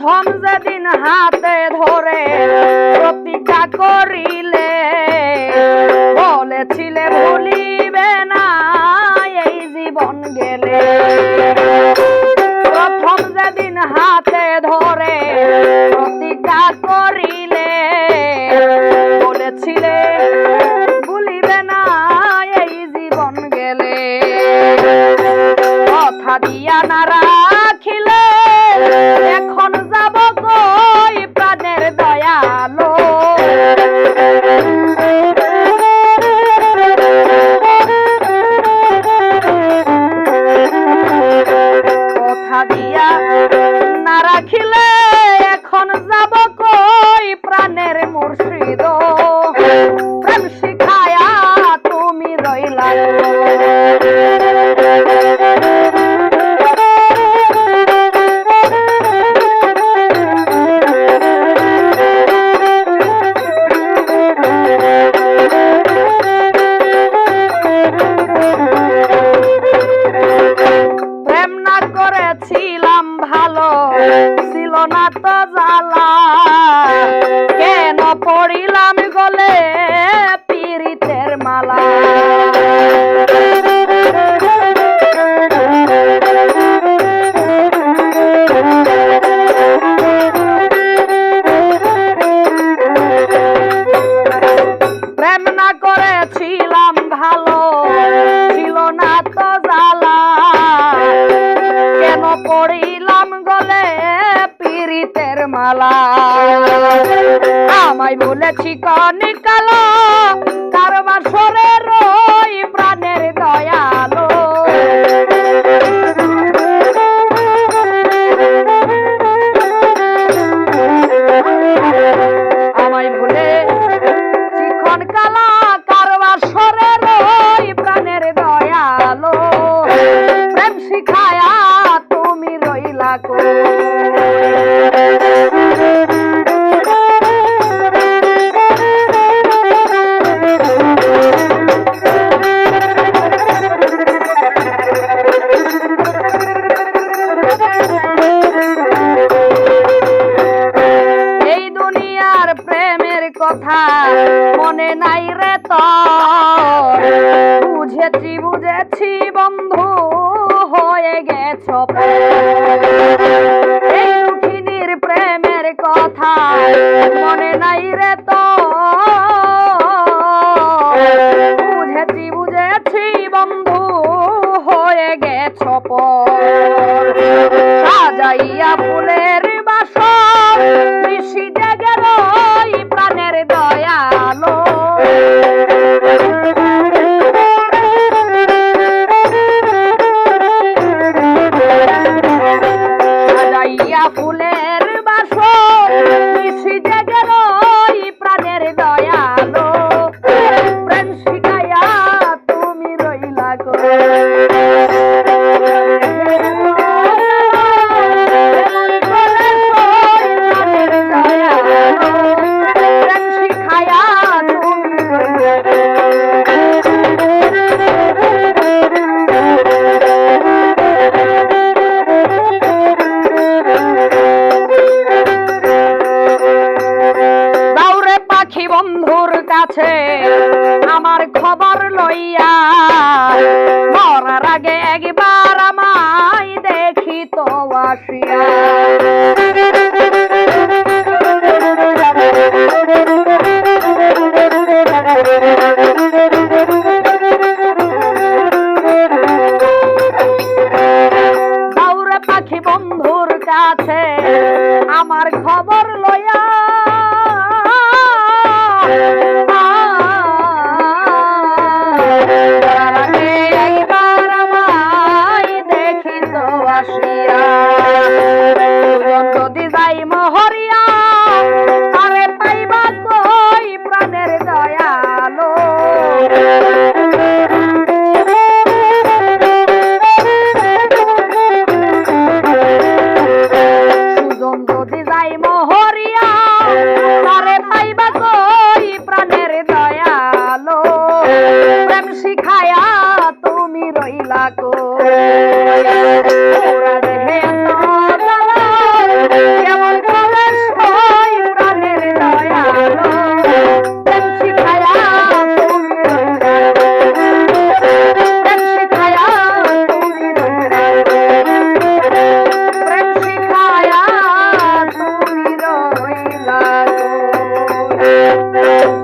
প্রথম যেদিন হাতে ধরে প্রতিজ্ঞা করিলে বলেছিলে ভুলিবে না এই জীবন গেলে। প্রথম যেদিন হাতে ধরে প্রতিজ্ঞা করিলে বলেছিলে ভুলিবে না এই জীবন গেলে। কথা দিয়া না রাখিলে এখন যাব কই প্রাণের দয়ালো। কথা দিয়া না রাখিলে এখন যাব কই প্রাণের মুর্শিদ। প্রেম শিখায়া তুমি রইলা ভালো ছিল না তো জ্বালা কেন পড়িলাম গলে পীড়িতের মালা। প্রেম না করেছিলাম ভালো ছিল না তো জ্বালা কেন পড়িলাম গলে পীড়িতের মালা। আমায় বলেছি কনি কালো কারবার সরে রই প্রাণের দয়ালো। আমায় বলে চিকন কালা কারবার সরে রই প্রাণের দয়ালো। প্রেম শিখায়া তুমি রইলা কো। এই দুনিয়ার প্রেমের কথা মনে নাই রে তোর। বুঝেছি বন্ধু হয়ে গেছ। এই দুঃখিনীর প্রেমের কথা মনে নাই রে তোর। বুঝেছি বন্ধু হয়ে গেছ সাজাইয়া ফুলের বাসর ঋষি জাগে রই প্রাণের দয়ালো। সাজাইয়া ফুলের বাসর ঋষি জাগে রই প্রাণের দয়ালো। প্রেম শিখায়া তুমি রইলা গো। বন্ধুর কাছে আমার খবর লইয়া মরার আগে একবার আমায় দেখি তো আসিয়া। দৌড়ে পাখি বন্ধুর কাছে আমার খবর লইয়া একবার আমায় দেখি তো আসিয়া। যদি যাই মহরিয়া আরে পাইবা কই প্রাণের দয়ালো। সুজন যদি যাই মহরিয়া না